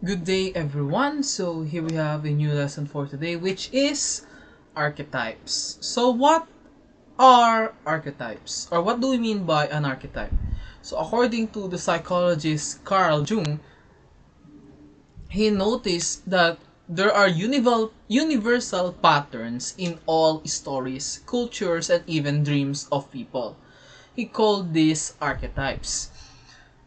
Good day, everyone. So, here we have a new lesson for today, which is archetypes. So, what are archetypes? Or what do we mean by an archetype? So, according to the psychologist Carl Jung, he noticed that there are universal patterns in all stories, cultures, and even dreams of people. He called these archetypes.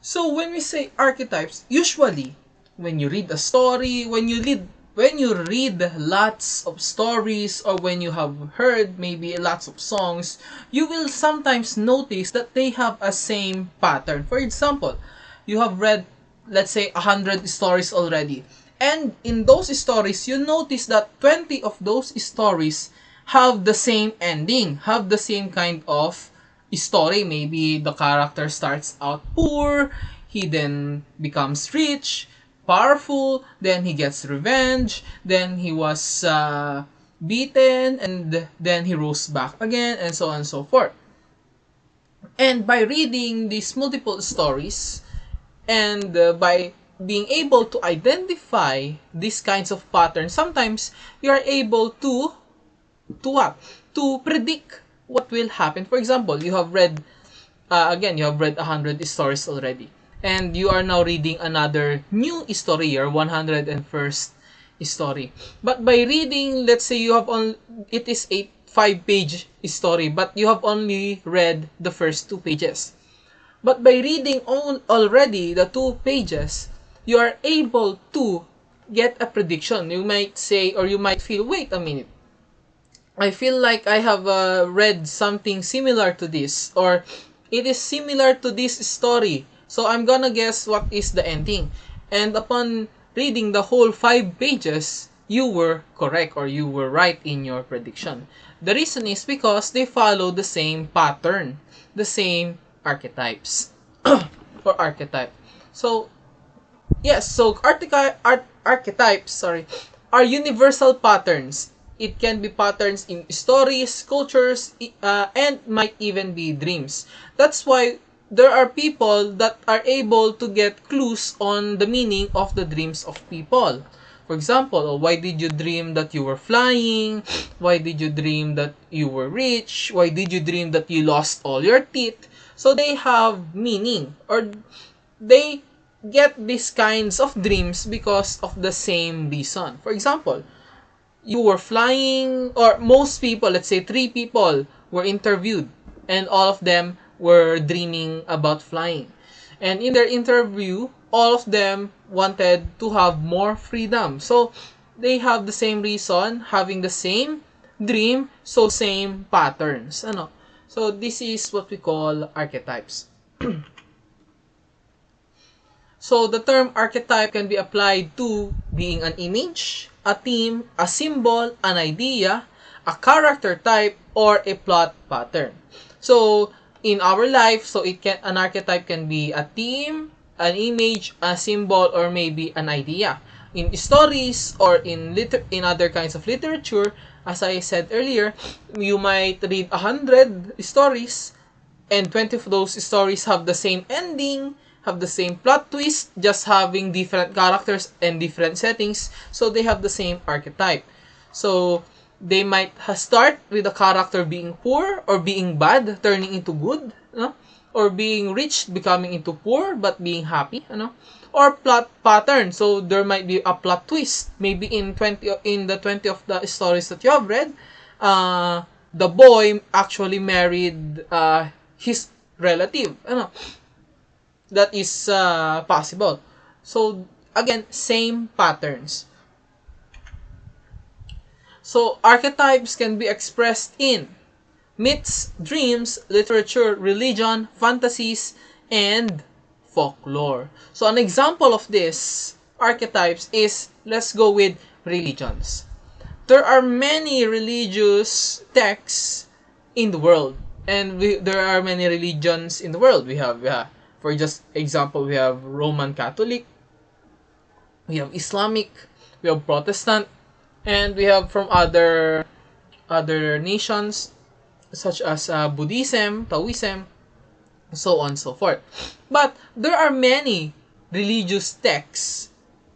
So when we say archetypes, usually when you read a story, when you read lots of stories, or when you have heard maybe lots of songs, you will sometimes notice that they have a same pattern. For example, you have read, let's say, 100 stories already. And in those stories, you notice that 20 of those stories have the same ending, have the same kind of story. Maybe the character starts out poor, he then becomes rich, powerful, then he gets revenge, then he was beaten, and then he rose back again, and so on and so forth. And by reading these multiple stories, and by being able to identify these kinds of patterns, sometimes you are able to what? To predict what will happen. For example, you have read 100 stories already, and you are now reading another new story, your 101st story. But by reading, let's say you have on it is a 5-page story, but you have only read the first 2 pages. But by reading already the 2 pages, you are able to get a prediction. You might say, or you might feel, wait a minute, I feel like I have read something similar to this, or it is similar to this story. So I'm gonna guess what is the ending. And upon reading the whole 5 pages, you were correct, or you were right in your prediction. The reason is because they follow the same pattern, the same archetypes, or archetype. So yes, so archetypes, are universal patterns. It can be patterns in stories, cultures, and might even be dreams. That's why there are people that are able to get clues on the meaning of the dreams of people. For example, why did you dream that you were flying? Why did you dream that you were rich? Why did you dream that you lost all your teeth? So they have meaning, or they get these kinds of dreams because of the same reason. For example, you were flying, or most people, let's say 3 people, were interviewed, and all of them were dreaming about flying. And in their interview, all of them wanted to have more freedom. So they have the same reason, having the same dream, so same patterns. Ano? So this is what we call archetypes. So the term archetype can be applied to being an image, a theme, a symbol, an idea, a character type, or a plot pattern. So in our life, an archetype can be a theme, an image, a symbol, or maybe an idea. In stories, or in other kinds of literature, as I said earlier, you might read 100 stories, and 20 of those stories have the same ending, have the same plot twist, just having different characters and different settings, so they have the same archetype. So they might start with a character being poor or being bad, turning into good, no? Or being rich, becoming into poor but being happy, no? Or plot pattern. So there might be a plot twist. Maybe in the 20 of the stories that you have read, the boy actually married his relative, ano? That is possible. So again, same patterns. So archetypes can be expressed in myths, dreams, literature, religion, fantasies, and folklore. So an example of this archetypes is, let's go with religions. There are many religious texts in the world, and there are many religions in the world. We have, for just example, we have Roman Catholic, we have Islamic, we have Protestant, and we have from other nations such as Buddhism, Taoism, so on and so forth. But there are many religious texts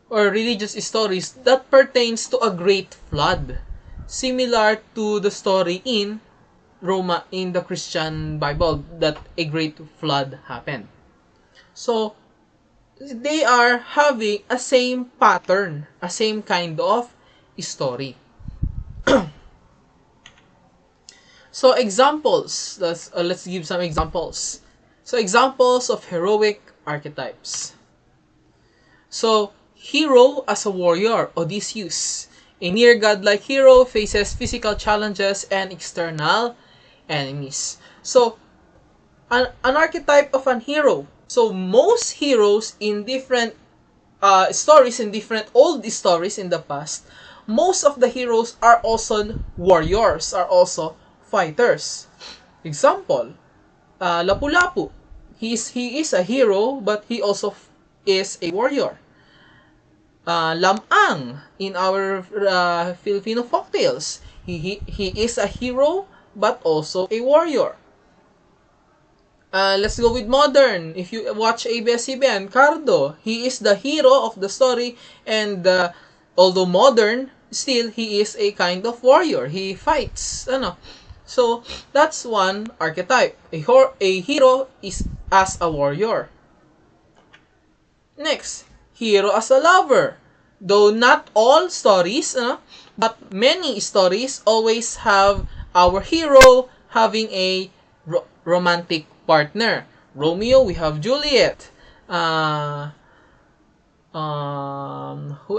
or religious stories that pertains to a great flood, similar to the story in in the Christian Bible, that a great flood happened. So they are having a same pattern, a same kind of story. So examples, let's give some examples. So examples of heroic archetypes. So hero as a warrior, Odysseus. A near godlike hero faces physical challenges and external enemies. So an archetype of an hero. So most heroes in different stories, in different old stories in the past, most of the heroes are also warriors, are also fighters. Example, Lapu-Lapu. He is a hero, but he also is a warrior. Lam-Ang in our Filipino folktales. He is a hero, but also a warrior. Let's go with modern. If you watch ABS-CBN, Cardo, he is the hero of the story, and although modern, still he is a kind of warrior. He fights. So that's one archetype. A hero is as a warrior. Next, hero as a lover. Though not all stories, but many stories always have our hero having a romantic partner. Romeo, we have Juliet. Who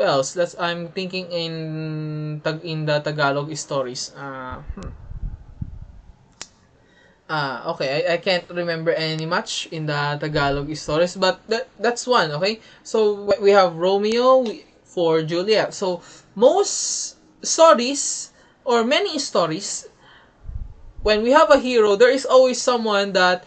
else? I'm thinking in the Tagalog stories. Okay, I can't remember any much in the Tagalog stories, but that's one, okay? So, we have Romeo for Juliet. So, most stories, or many stories, when we have a hero, there is always someone that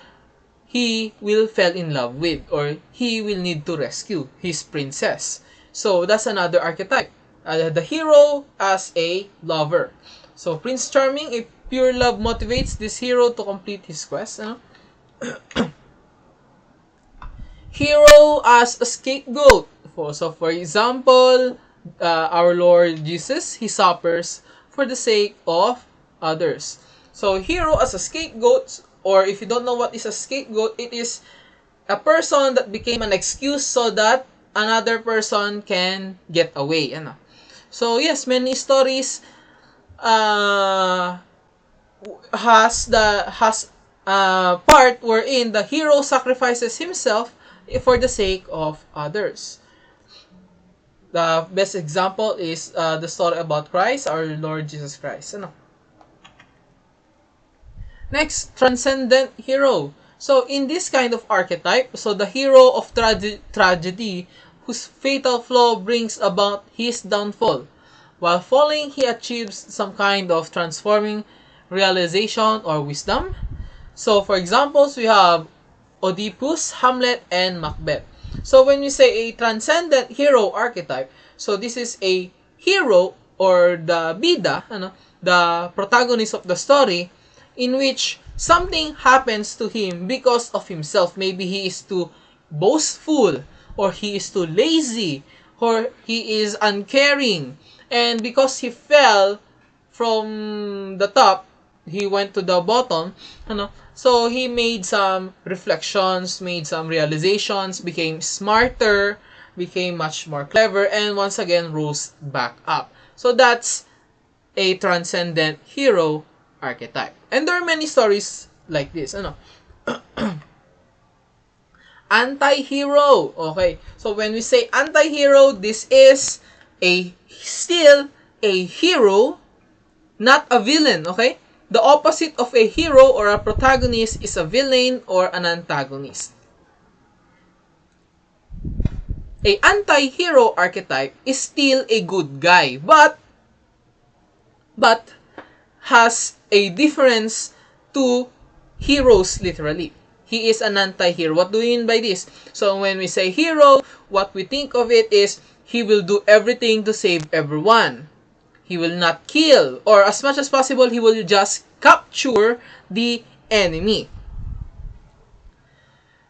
he will fall in love with, or he will need to rescue his princess. So, that's another archetype. The hero as a lover. So, Prince Charming, if pure love motivates this hero to complete his quest. Hero as a scapegoat. So, for example, our Lord Jesus, he suffers for the sake of others. So, hero as a scapegoat, or if you don't know what is a scapegoat, it is a person that became an excuse so that another person can get away. So, yes, many stories has part wherein the hero sacrifices himself for the sake of others. The best example is the story about Christ, our Lord Jesus Christ. Next, transcendent hero. So, in this kind of archetype, so the hero of tragedy, whose fatal flaw brings about his downfall. While falling, he achieves some kind of transforming realization or wisdom. So, for examples, we have Oedipus, Hamlet, and Macbeth. So, when we say a transcendent hero archetype, so this is a hero or the bida, the protagonist of the story, in which something happens to him because of himself. Maybe he is too boastful, or he is too lazy, or he is uncaring. And because he fell from the top, he went to the bottom, so he made some reflections, made some realizations, became smarter, became much more clever, and once again rose back up. So that's a transcendent hero archetype. And there are many stories like this. Anti-hero. Okay. So when we say anti-hero, this is still a hero, not a villain. Okay. The opposite of a hero or a protagonist is a villain or an antagonist. A anti-hero archetype is still a good guy, but has a difference to heroes literally. He is an anti-hero. What do we mean by this? So when we say hero, what we think of it is he will do everything to save everyone. He will not kill, or as much as possible, he will just capture the enemy.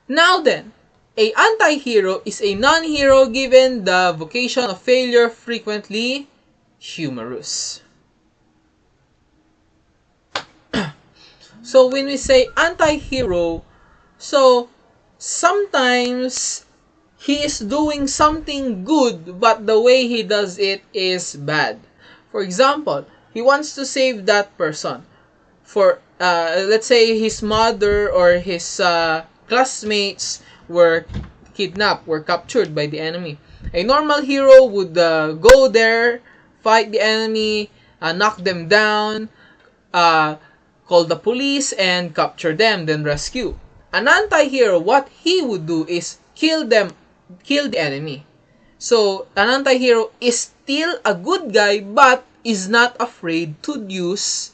Now then, A anti-hero is a non-hero given the vocation of failure, frequently humorous. So when we say anti-hero, so sometimes he is doing something good, but the way he does it is bad. For example, he wants to save that person. For let's say his mother or his classmates were kidnapped, were captured by the enemy. A normal hero would go there, fight the enemy, knock them down, uh, call the police, and capture them, then rescue. An anti-hero, what he would do is kill the enemy. So, an anti-hero is still a good guy, but is not afraid to use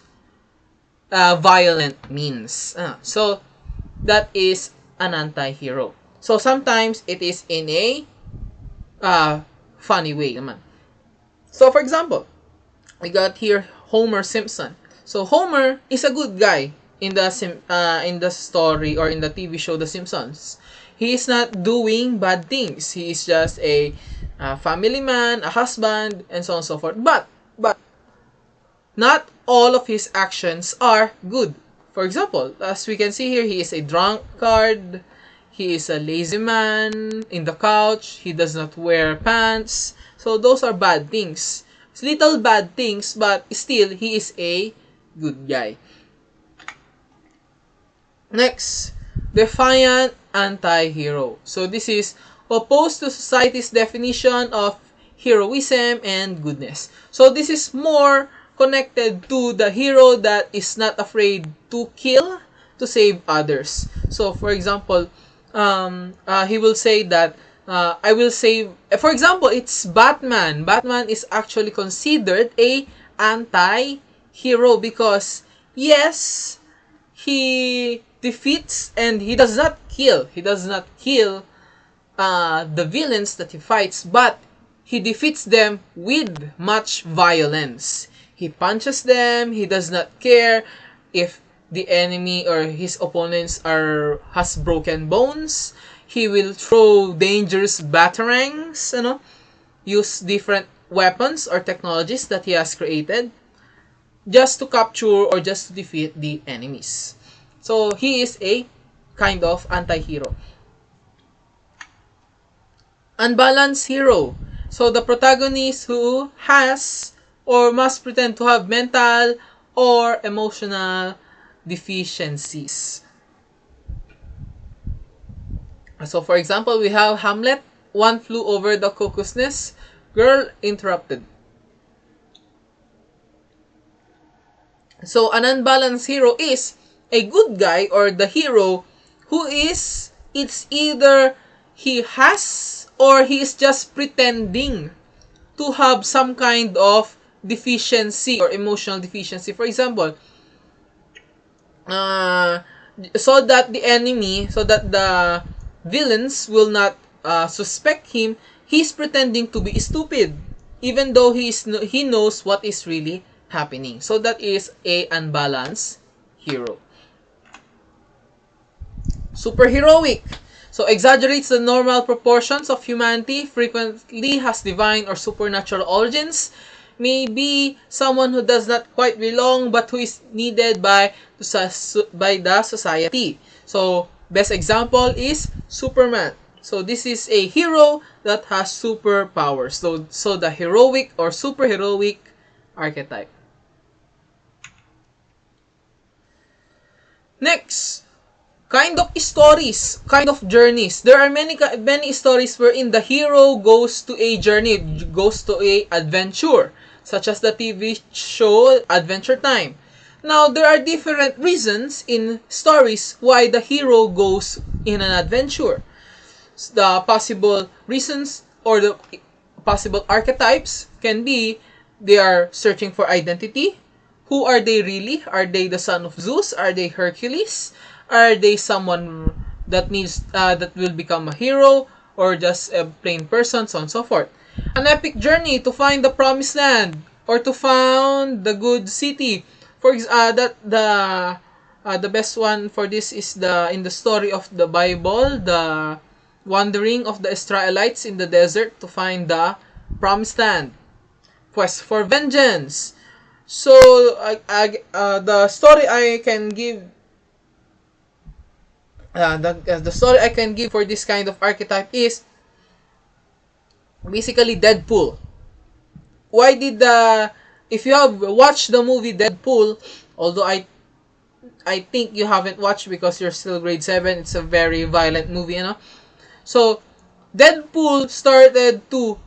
violent means. So, that is an anti-hero. So, sometimes it is in a funny way naman. So, for example, we got here Homer Simpson. So, Homer is a good guy in the story or in the TV show The Simpsons. He is not doing bad things. He is just a family man, a husband, and so on and so forth. But not all of his actions are good. For example, as we can see here, he is a drunkard. He is a lazy man in the couch. He does not wear pants. So those are bad things. It's little bad things, but still, he is a good guy. Next, defiant anti-hero. So this is opposed to society's definition of heroism and goodness. So this is more connected to the hero that is not afraid to kill to save others. So for example, he will say that I will save. For example, it's Batman. Batman is actually considered a anti-hero because yes, he defeats and he does not kill. He does not kill the villains that he fights, but he defeats them with much violence. He punches them. He does not care if the enemy or his opponents has broken bones. He will throw dangerous batarangs, use different weapons or technologies that he has created just to capture or just to defeat the enemies. So he is a kind of anti-hero. Unbalanced hero. So the protagonist who has or must pretend to have mental or emotional deficiencies. So for example, we have Hamlet. One flew over the cuckoo's nest. Girl interrupted. So an unbalanced hero is a good guy or the hero who is, it's either he has or he is just pretending to have some kind of deficiency or emotional deficiency. For example, so that the villains will not suspect him, he's pretending to be stupid, even though he knows what is really happening. So that is a unbalanced hero. Superheroic. So exaggerates the normal proportions of humanity, frequently has divine or supernatural origins, may be someone who does not quite belong but who is needed by the society. So best example is Superman. So this is a hero that has superpowers. So the heroic or superheroic archetype. Next, kind of stories, kind of journeys. There are many stories wherein the hero goes to a journey, goes to a adventure, such as the TV show Adventure Time. Now, there are different reasons in stories why the hero goes in an adventure. The possible reasons or the possible archetypes can be they are searching for identity. Who are they really? Are they the son of Zeus? Are they Hercules? Are they someone that will become a hero, or just a plain person, so on and so forth? An epic journey to find the promised land or to found the good city. For the best one for this is in the story of the Bible, the wandering of the Israelites in the desert to find the promised land, quest for vengeance. So, the story I can give, the story I can give for this kind of archetype is basically Deadpool. Why did if you have watched the movie Deadpool, although I think you haven't watched because you're still grade 7, it's a very violent movie, you know. So, Deadpool started to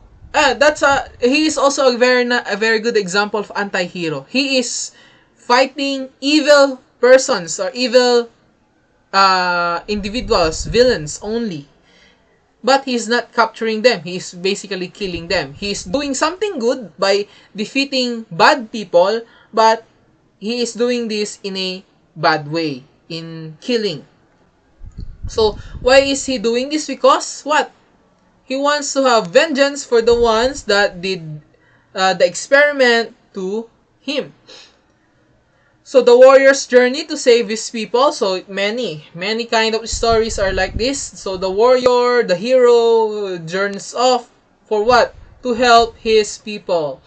he is also a very good example of anti-hero. He is fighting evil persons or evil individuals, villains only. But he's not capturing them. He's basically killing them. He's doing something good by defeating bad people, but he is doing this in a bad way, in killing. So, why is he doing this? Because, what? He wants to have vengeance for the ones that did the experiment to him. So, the warrior's journey to save his people. So, many kind of stories are like this. So, the warrior, the hero, journeys off for what? To help his people.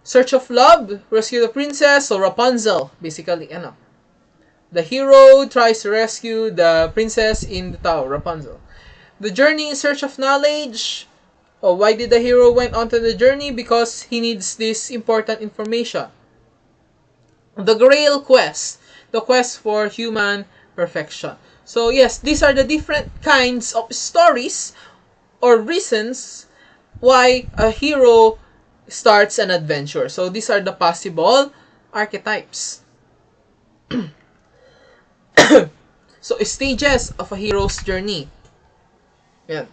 Search of love, rescue the princess, so Rapunzel, basically, ano. The hero tries to rescue the princess in the tower, Rapunzel. The journey in search of knowledge. Oh, why did the hero went onto the journey? Because he needs this important information. The Grail quest, the quest for human perfection. So yes, these are the different kinds of stories or reasons why a hero starts an adventure. So these are the possible archetypes. So stages of a hero's journey. Yeah.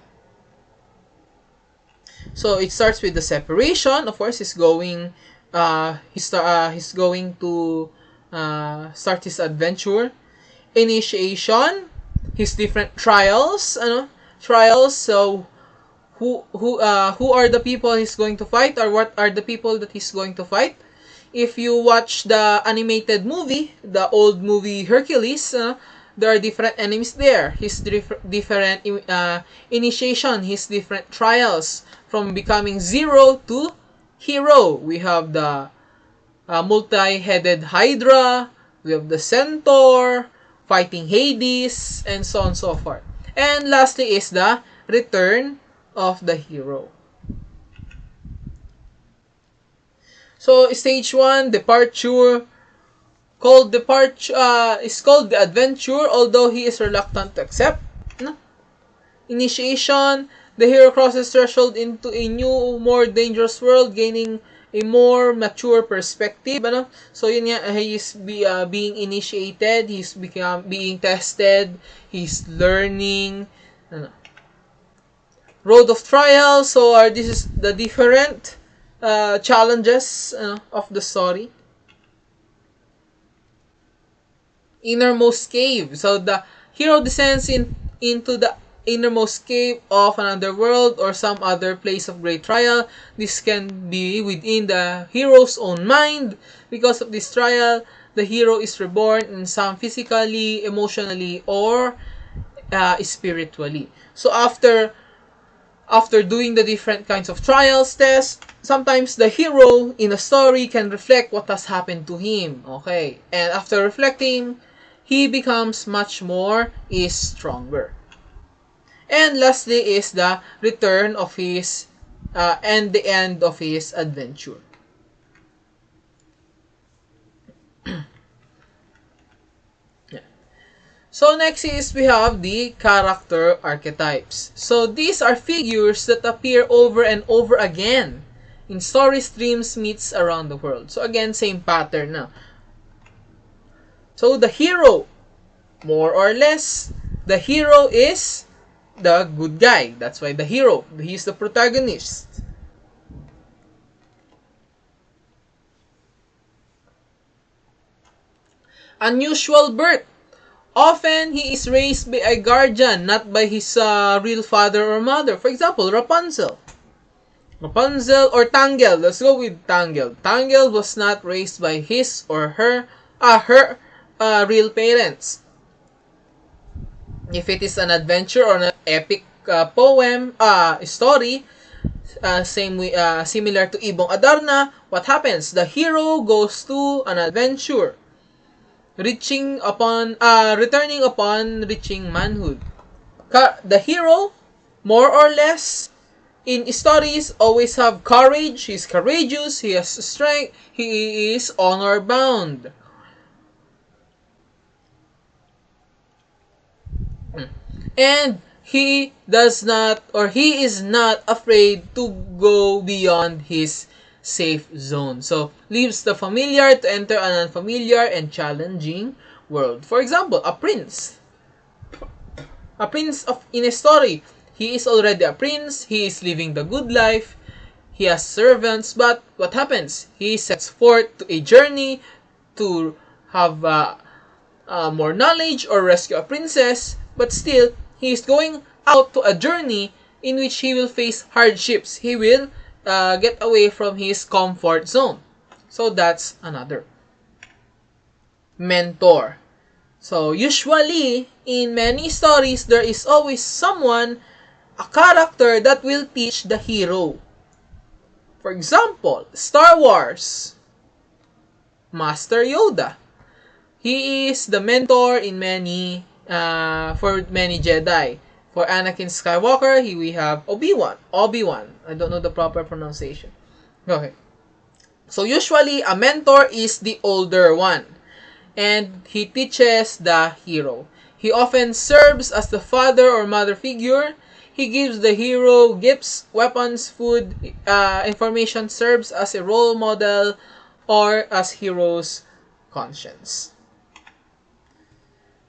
So it starts with the separation. Of course, he's going to start his adventure. Initiation, his different trials, trials. So who are the people he's going to fight, or what are the people that he's going to fight? If you watch the animated movie, the old movie Hercules, there are different enemies there. His different initiation, his different trials from becoming zero to hero. We have the multi-headed Hydra, we have the Centaur, fighting Hades, and so on and so forth. And lastly is the return of the hero. So stage 1, departure, is called the adventure, although he is reluctant to accept. No? Initiation, the hero crosses threshold into a new, more dangerous world, gaining a more mature perspective. Ano? So yun nga, he is being initiated, he's being tested, he's learning. Ano? Road of trial, so this is the different challenges of the story. Innermost cave. So the hero descends into the innermost cave of an underworld or some other place of great trial. This can be within the hero's own mind. Because of this trial, the hero is reborn in some physically, emotionally, or spiritually. So after doing the different kinds of trials, tests, sometimes the hero in a story can reflect what has happened to him. Okay. And after reflecting, he becomes much more stronger. And lastly is the return of his and the end of his adventure. Yeah. So next is we have the character archetypes. So these are figures that appear over and over again in story streams, myths around the world. So again, same pattern na. So the hero, more or less, the hero is the good guy. That's why the hero, he's the protagonist. Unusual birth. Often, he is raised by a guardian, not by his real father or mother. For example, Rapunzel. Rapunzel or Tangle. Let's go with Tangle. Tangle was not raised by his or her real parents. If it is an adventure or an epic poem, story, similar to Ibong Adarna, what happens? The hero goes to an adventure, returning upon reaching manhood. The hero, more or less, in stories, always have courage. He's courageous. He has strength. He is honor bound. And he does not, or he is not afraid to go beyond his safe zone. So, leaves the familiar to enter an unfamiliar and challenging world. For example, a prince. In a story, he is already a prince. He is living the good life. He has servants. But what happens? He sets forth to a journey to have more knowledge or rescue a princess. But still, he is going out to a journey in which he will face hardships. He will get away from his comfort zone. So that's another. Mentor. So usually, in many stories, there is always someone, a character that will teach the hero. For example, Star Wars. Master Yoda. He is the mentor in for many Jedi. For Anakin Skywalker, we have Obi-Wan. I don't know the proper pronunciation. Okay. So usually, a mentor is the older one. And he teaches the hero. He often serves as the father or mother figure. He gives the hero gifts, weapons, food, information, serves as a role model or as hero's conscience.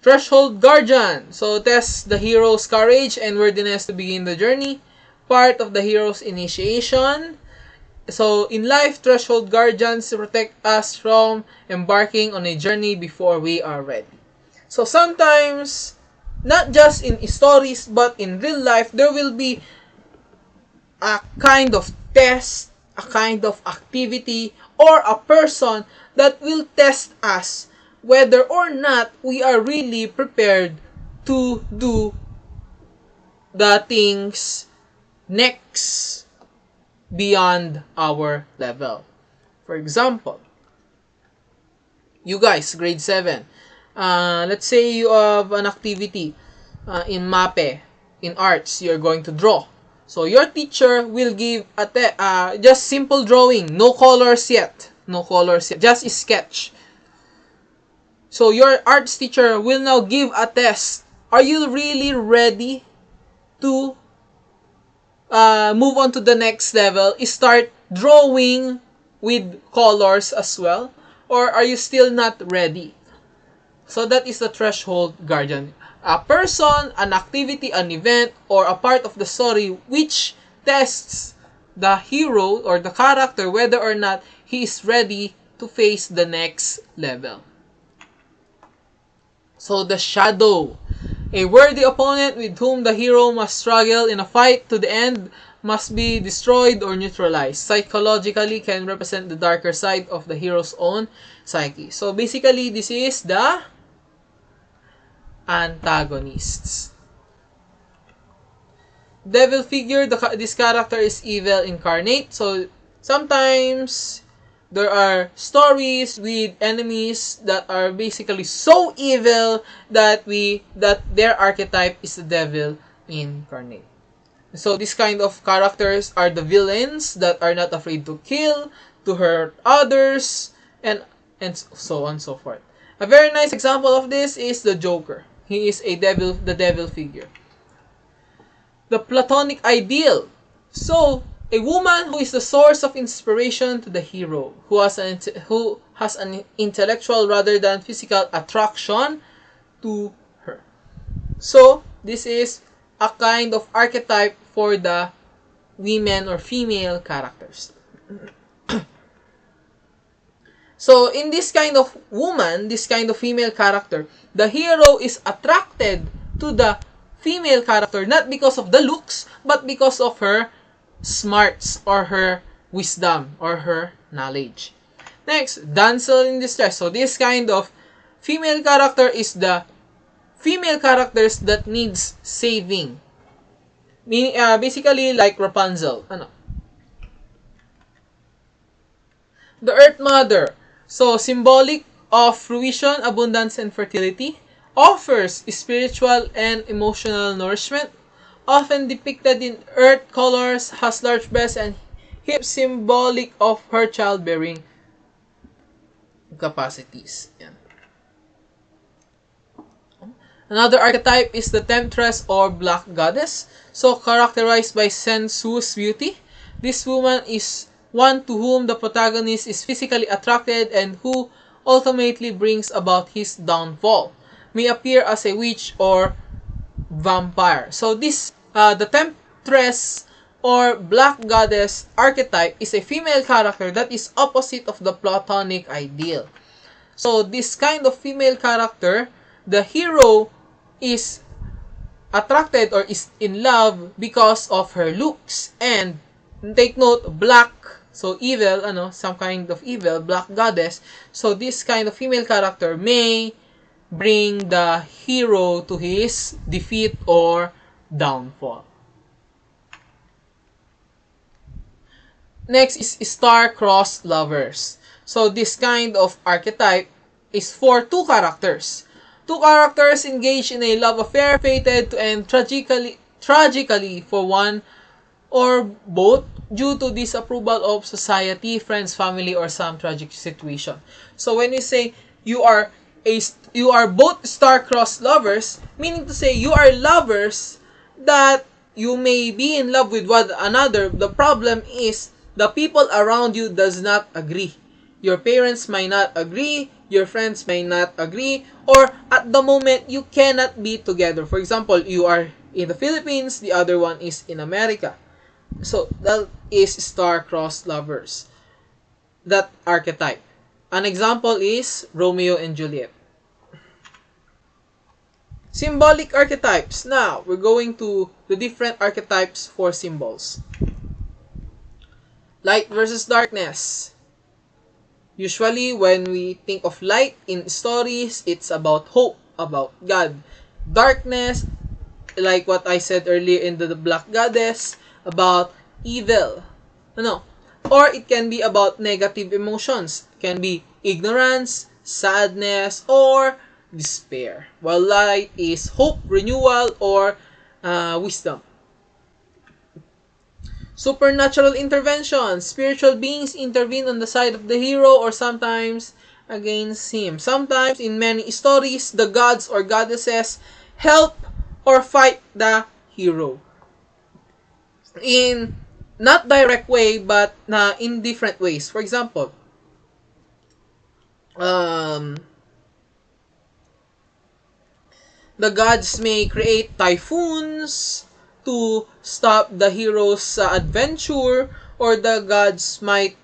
Threshold Guardian. So, tests the hero's courage and worthiness to begin the journey. Part of the hero's initiation. So, in life, Threshold Guardians protect us from embarking on a journey before we are ready. So, sometimes, not just in stories, but in real life, there will be a kind of test, a kind of activity, or a person that will test us whether or not we are really prepared to do the things next beyond our level. For example, you guys, grade 7, let's say you have an activity in MAPE, in arts, you're going to draw. So your teacher will give just simple drawing, no colors yet, just a sketch. So your arts teacher will now give a test. Are you really ready to move on to the next level? Start drawing with colors as well? Or are you still not ready? So that is the Threshold Guardian. A person, an activity, an event, or a part of the story which tests the hero or the character whether or not he is ready to face the next level. So the Shadow. A worthy opponent with whom the hero must struggle in a fight to the end, must be destroyed or neutralized. Psychologically can represent the darker side of the hero's own psyche. So basically, this is the antagonists. Devil figure, this character is evil incarnate. So sometimes there are stories with enemies that are basically so evil that their archetype is the devil incarnate. So this kind of characters are the villains that are not afraid to kill, to hurt others, and so on and so forth. A very nice example of this is the Joker. He is the devil figure. The platonic ideal. So, a woman who is the source of inspiration to the hero, who has an intellectual rather than physical attraction to her. So, this is a kind of archetype for the women or female characters. So, in this kind of woman, this kind of female character, the hero is attracted to the female character not because of the looks, but because of her smarts or her wisdom or her knowledge. Next, damsel in distress. So, this kind of female character is the female characters that needs saving. Meaning, basically like Rapunzel. Ano? The Earth Mother. So, symbolic of fruition, abundance, and fertility. Offers spiritual and emotional nourishment. Often depicted in earth colors, has large breasts and hips, symbolic of her childbearing capacities. Yan. Another archetype is the temptress or black goddess. So, characterized by sensuous beauty. This woman is one to whom the protagonist is physically attracted and who ultimately brings about his downfall. May appear as a witch or vampire. So, the temptress or black goddess archetype is a female character that is opposite of the platonic ideal. So, this kind of female character, the hero is attracted or is in love because of her looks. And take note, black, so evil, some kind of evil, black goddess. So this kind of female character may bring the hero to his defeat or downfall. Next is star-crossed lovers. So this kind of archetype is for two characters. Two characters engaged in a love affair fated to end tragically for one or both due to disapproval of society, friends, family, or some tragic situation. So when we say you are both star-crossed lovers, meaning to say you are lovers that you may be in love with one another. The problem is the people around you does not agree. Your parents might not agree, your friends may not agree, or at the moment you cannot be together. For example, you are in the Philippines, the other one is in America. So that is star-crossed lovers. That archetype. An example is Romeo and Juliet. Symbolic archetypes. Now, we're going to the different archetypes for symbols. Light versus darkness. Usually, when we think of light in stories, it's about hope, about God. Darkness, like what I said earlier in the Black Goddess, about evil. Or it can be about negative emotions. It can be ignorance, sadness, or despair. While light is hope, renewal, or wisdom. Supernatural intervention. Spiritual beings intervene on the side of the hero or sometimes against him. Sometimes, in many stories, the gods or goddesses help or fight the hero. In not direct way, but in different ways. For example, the gods may create typhoons to stop the hero's adventure, or the gods might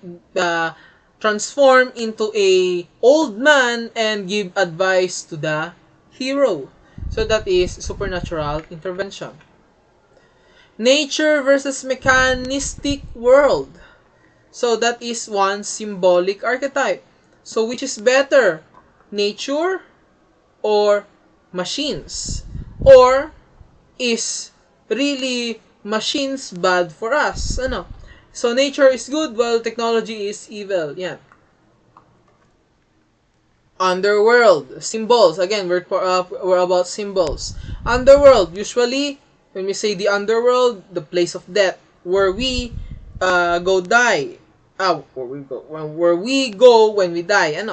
transform into a old man and give advice to the hero. So that is supernatural intervention. Nature versus mechanistic world. So that is one symbolic archetype. So which is better? Nature or machines? Or is really machines bad for us? So nature is good while technology is evil. Yeah. Underworld. Symbols. Again, we're about symbols. Underworld. Usually, when we say the underworld, the place of death, where we go die. Where we go when we die. Yan.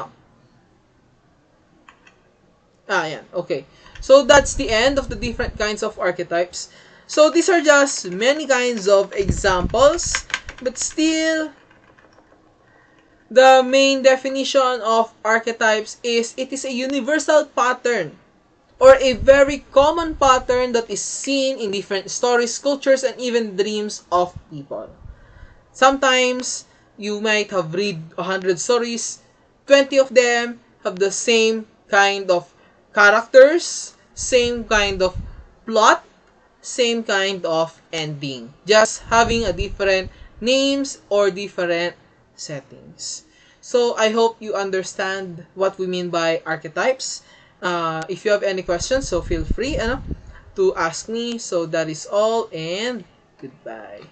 Okay. So that's the end of the different kinds of archetypes. So these are just many kinds of examples, but still, the main definition of archetypes is it is a universal pattern or a very common pattern that is seen in different stories, cultures, and even dreams of people. Sometimes, you might have read 100 stories, 20 of them have the same kind of characters, same kind of plot, same kind of ending. Just having a different names or different settings. So, I hope you understand what we mean by archetypes. If you have any questions, so feel free to to ask me. So that is all, and goodbye.